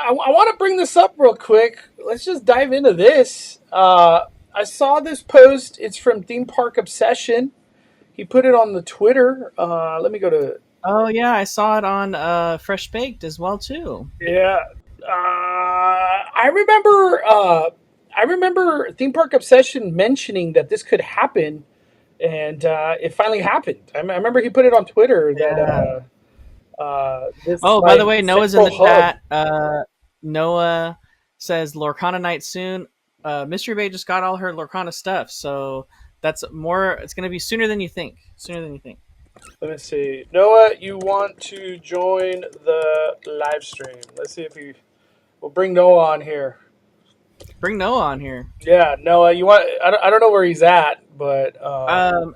I want to bring this up real quick. Let's just dive into this. I saw this post. It's from Theme Park Obsession. He put it on the Twitter. Let me go to. Oh yeah, I saw it on Fresh Baked as well too. Yeah. I remember. I remember Theme Park Obsession mentioning that this could happen, and it finally happened. I remember he put it on Twitter Yeah. that this Oh, by the like way, Noah's in central the hub. chat. Noah says Lorcana night soon. Mystery Bay just got all her Lorcana stuff, so that's more. It's going to be sooner than you think. Sooner than you think. Let me see. Noah, you want to join the live stream? Let's see if we'll bring Noah on here. Bring Noah on here. Yeah, Noah, you want? I don't know where he's at, but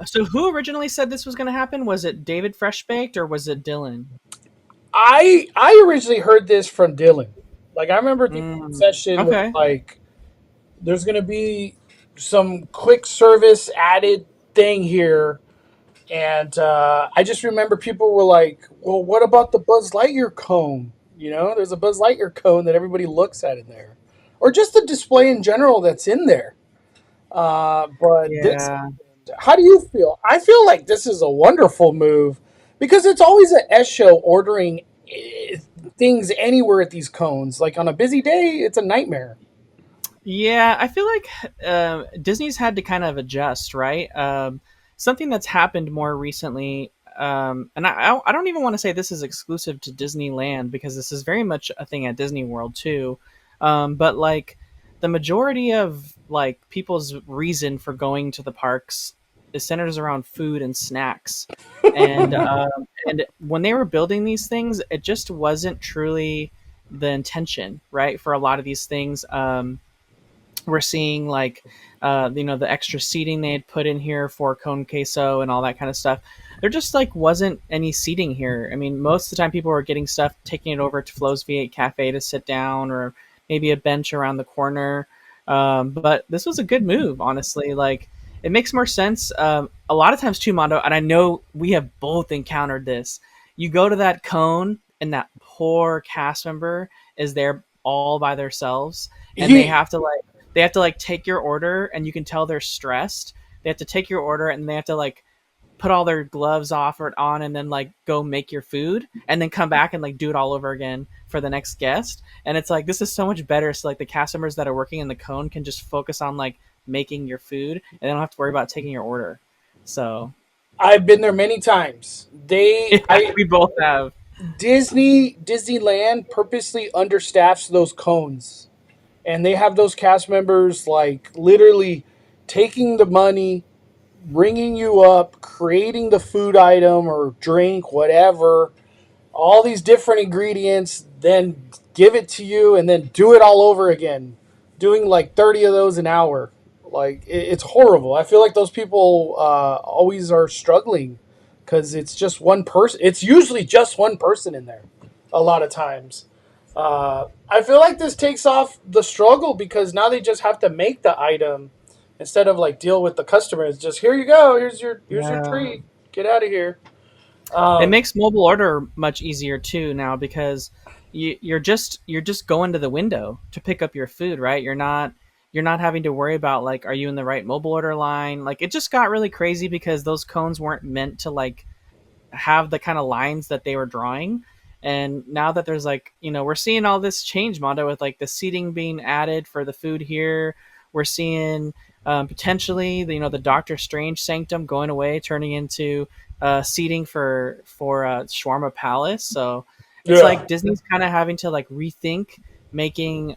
So who originally said this was going to happen? Was it David Fresh Baked or was it Dylan? I originally heard this from Dylan. Like I remember the Mm, session was okay. like, there's gonna be some quick service added thing here, and I just remember people were like, "Well, what about the Buzz Lightyear cone? You know, there's a Buzz Lightyear cone that everybody looks at in there, or just the display in general that's in there." But this, Yeah. how do you feel? I feel like this is a wonderful move because it's always an S show ordering things anywhere at these cones. Like on a busy day, it's a nightmare. Yeah, I feel like Disney's had to kind of adjust, right? Something that's happened more recently, and I don't even want to say this is exclusive to Disneyland because this is very much a thing at Disney World too. But like the majority of like people's reason for going to the parks is centers around food and snacks, and when they were building these things, it just wasn't truly the intention, right? For a lot of these things. We're seeing like the extra seating they had put in here for cone queso and all that kind of stuff. There just like wasn't any seating here. I mean, most of the time people were getting stuff, taking it over to Flo's V8 Cafe to sit down, or maybe a bench around the corner. But this was a good move, honestly. Like it makes more sense. A lot of times too, Mondo, and I know we have both encountered this. You go to that cone and that poor cast member is there all by themselves, and He they have to like take your order, and you can tell they're stressed. They have to take your order, and they have to like put all their gloves off or on, and then like go make your food, and then come back and like do it all over again for the next guest. And it's like this is so much better. So like the cast members that are working in the cone can just focus on like making your food, and they don't have to worry about taking your order. So I've been there many times. I we both have. Disneyland purposely understaffs those cones, and they have those cast members like literally taking the money, ringing you up, creating the food item or drink, whatever, all these different ingredients, then give it to you and then do it all over again, doing like 30 of those an hour. Like it's horrible. I feel like those people always are struggling because it's just one person. It's usually just one person in there a lot of times. I feel like this takes off the struggle because now they just have to make the item instead of like deal with the customers. Just here you go. Here's your Yeah. treat. Get out of here. It Um, makes mobile order much easier too now because you're just going to the window to pick up your food, right? You're not having to worry about like are you in the right mobile order line? Like it just got really crazy because those cones weren't meant to like have the kind of lines that they were drawing. And now that there's like, we're seeing all this change, Mondo, with like the seating being added for the food here. We're seeing potentially the Doctor Strange Sanctum going away, turning into seating for Shawarma Palace. So it's yeah. like Disney's kind of having to like rethink making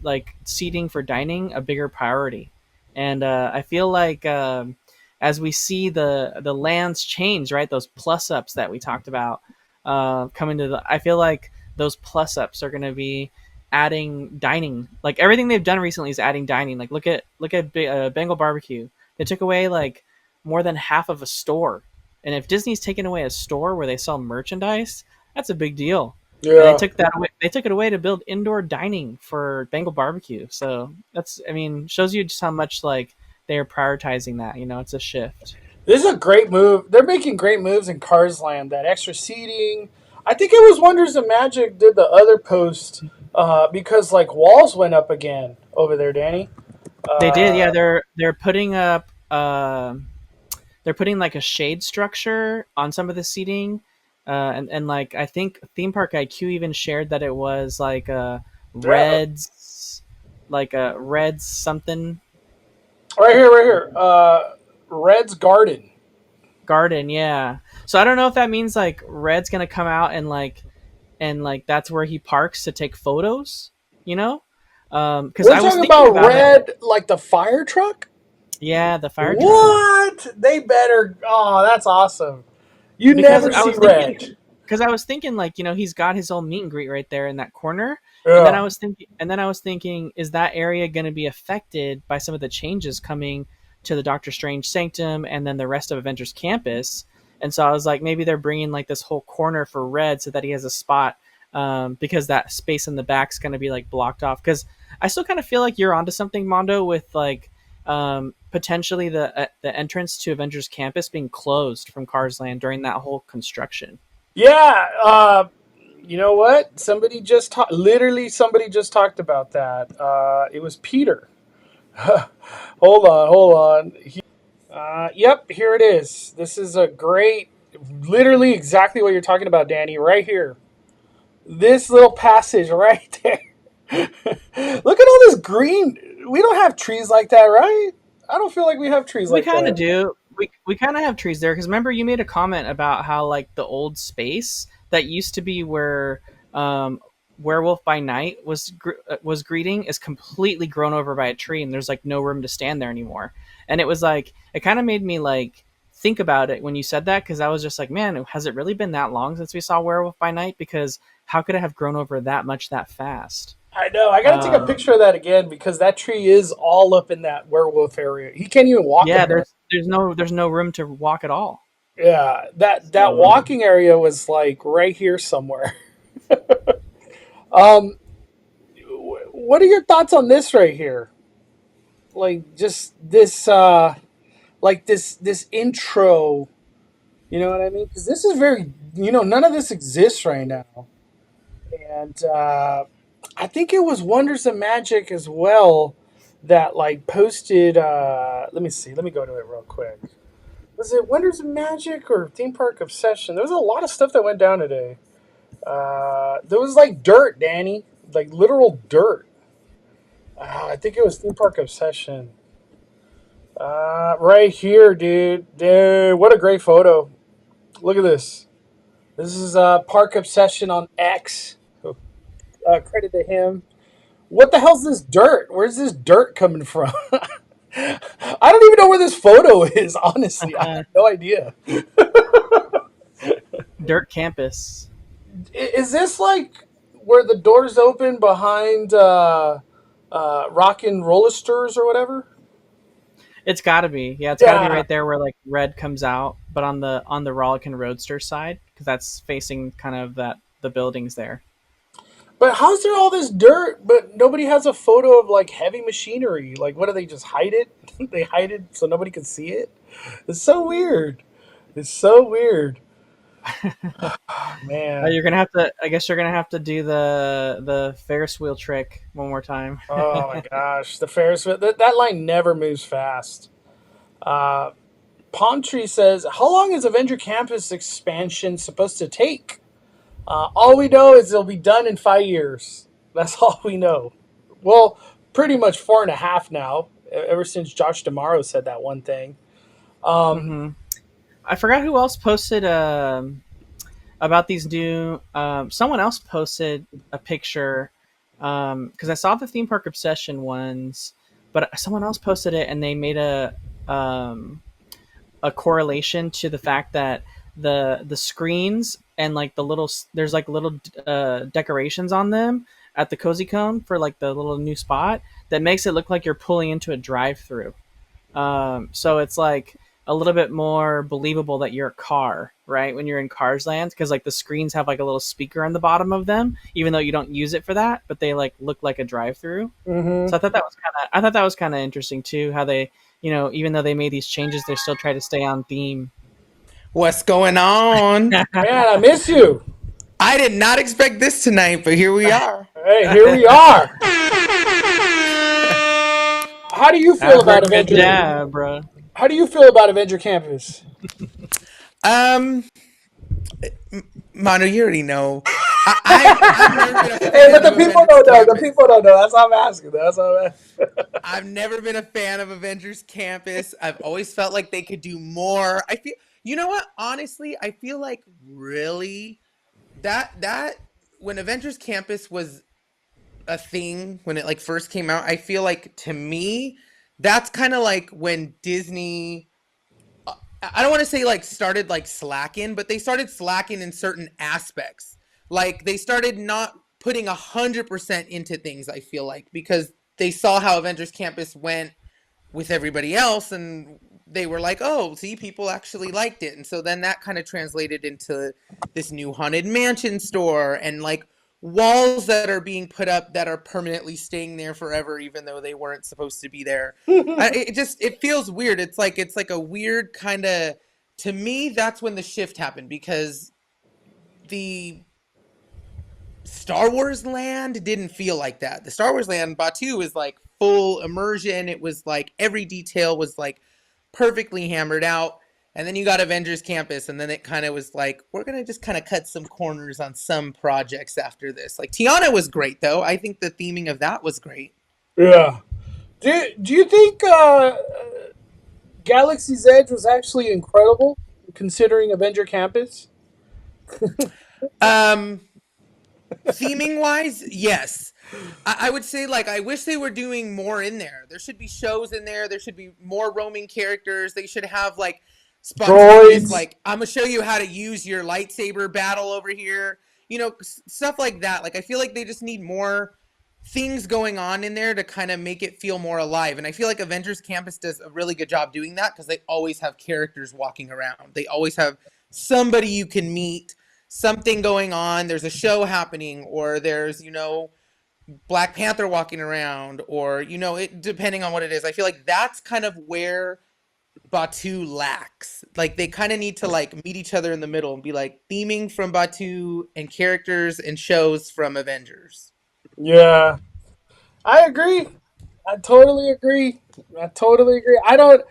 like seating for dining a bigger priority. And I feel like as we see the lands change, right? Those plus ups that we talked about coming to I feel like those plus ups are going to be adding dining. Like everything they've done recently is adding dining. Like look at Bengal Barbecue. They took away like more than half of a store, and if Disney's taken away a store where they sell merchandise, that's a big deal. And they Yeah. took that away. They took it away to build indoor dining for Bengal Barbecue. So that's, I mean, shows you just how much like they are prioritizing that. It's a shift. This is a great move. They're making great moves in Cars Land. That extra seating. I think it was Wonders of Magic did the other post because like walls went up again over there, Danny. They did, yeah. Uh, They're putting up they're putting like a shade structure on some of the seating, and like I think Theme Park IQ even shared that it was like a yeah, reds, like a reds something right here, right here. Red's Garden. garden, yeah. So I don't know if that means like Red's gonna come out and like that's where he parks to take photos, you know? Because We're I was talking thinking about about it. Red, like the fire truck. Yeah, the fire truck. What? They better. Oh, that's awesome. You Because never I see was thinking Red. because I was thinking like he's got his own meet and greet right there in that corner, Yeah. and then I was thinking, is that area going to be affected by some of the changes coming to the Doctor Strange Sanctum and then the rest of Avengers Campus? And so I was like, maybe they're bringing like this whole corner for Red so that he has a spot, because that space in the back's going to be like blocked off. Because I still kind of feel like you're onto something, Mondo, with like potentially the entrance to Avengers Campus being closed from Cars Land during that whole construction. Yeah. You know what? Somebody just talked. Literally, somebody just talked about that. It was Peter. Hold on, hold on. Yep, here it is. This is a great, literally exactly what you're talking about, Danny. Right here. This little passage right there. Look at all this green. We don't have trees like that, right? I don't feel like we have trees We like kind of that. do. We kind of have trees there because remember you made a comment about how like the old space that used to be where Werewolf by Night was greeting is completely grown over by a tree and there's like no room to stand there anymore. And it was like it kind of made me like think about it when you said that because I was just like, man, has it really been that long since we saw Werewolf by Night? Because how could it have grown over that much that fast? I know. I got to take a Um, picture of that again because that tree is all up in that werewolf area. He can't even walk yeah, up there. there's no room to walk at all. Yeah, that So walking area was like right here somewhere. Um, what are your thoughts on this right here? Like just this, like this intro. You know what I mean? Because this is very, none of this exists right now, and I think it was Wonders of Magic as well that like posted. Let me see. Let me go to it real quick. Was it Wonders of Magic or Theme Park Obsession? There was a lot of stuff that went down today. There was like dirt, Danny, like literal dirt. I think it was Theme Park Obsession. Right here, dude. Dude, what a great photo. Look at this. This is Park Obsession on X. Credit to him. What the hell's this dirt? Where's this dirt coming from? I don't even know where this photo is, honestly. I have no idea. Dirt Campus. Is this like where the doors open behind Rockin' Rollisters or whatever? It's got to be. Yeah, it's got to be Yeah. right there where like Red comes out, but on the Rollickin' Roadster side because that's facing kind of that the buildings there. But how's there all this dirt, but nobody has a photo of like heavy machinery? Like, what do they just hide it? They hide it so nobody can see it? It's so weird. It's so weird. Man. You're gonna have to. I guess you're gonna have to do the Ferris wheel trick one more time. Oh my gosh. The Ferris wheel, that line never moves fast. Uh, Palm Tree says, how long is Avenger Campus expansion supposed to take? All we know is it'll be done in 5 years. That's all we know. Well, pretty much 4.5 now, ever since Josh Damaro said that one thing. hmm I forgot who else posted about these new. Someone else posted a picture because I saw the theme park obsession ones, but someone else posted it and they made um, a correlation to the fact that the screens and like the little there's like little decorations on them at the cozy cone for like the little new spot that makes it look like you're pulling into a drive-through. So it's like a little bit more believable that you're a car, right? When you're in Cars Land, because like the screens have like a little speaker on the bottom of them, even though you don't use it for that, but they like look like a drive-through. Mm-hmm. So I thought that was kind of interesting too, how they, even though they made these changes, they still try to stay on theme. What's going on? Man, I miss you. I did not expect this tonight, but here we are. Hey, here we are. How do you feel about Avenger? Abracadabra. How do you feel about Avenger Campus? Um, Manu, you already know. I've never been a Hey, but fan the of people Avengers don't know. The Campus. people don't know. That's all I'm asking. That's all I'm asking. I've never been a fan of Avengers Campus. I've always felt like they could do more. You know what? Honestly, I feel like really that when Avengers Campus was a thing when it like first came out, I feel like to me that's kind of like when Disney I don't want to say like started like slacking, but they started slacking in certain aspects. Like they started not putting 100% into things. I feel like because they saw how Avengers Campus went with everybody else, and they were like, "Oh, see, people actually liked it," and so then that kind of translated into this new haunted mansion store and like walls that are being put up that are permanently staying there forever, even though they weren't supposed to be there. It feels weird. It's like a weird kind of to me. That's when the shift happened because the Star Wars land didn't feel like that. The Star Wars land, Batu, is like full immersion. It was like every detail was like perfectly hammered out. And then you got Avengers Campus, and then it kind of was like, we're going to just kind of cut some corners on some projects after this. Like, Tiana was great, though. I think the theming of that was great. Yeah. Do you think Galaxy's Edge was actually incredible considering Avenger Campus? Um, Theming wise, yes. I would say like I wish they were doing more in there. There should be shows in there. There should be more roaming characters. They should have like spontaneous Droids. like I'm gonna show you how to use your lightsaber battle over here. Stuff like that. Like I feel like they just need more things going on in there to kind of make it feel more alive. And I feel like Avengers Campus does a really good job doing that because they always have characters walking around. They always have somebody you can meet, something going on. There's a show happening, or there's Black Panther walking around, or it depending on what it is. I feel like that's kind of where Batu lacks. Like they kind of need to like meet each other in the middle and be like theming from Batu and characters and shows from Avengers. Yeah, I agree. I totally agree. I totally agree. I don't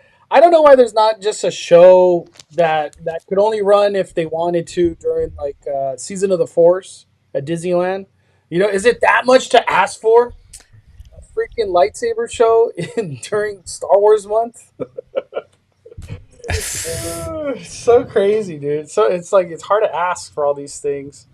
know why there's not just a show that could only run if they wanted to during like season of the Force at Disneyland. Is it that much to ask for? A freaking lightsaber show during Star Wars month? So crazy, dude. So it's like it's hard to ask for all these things.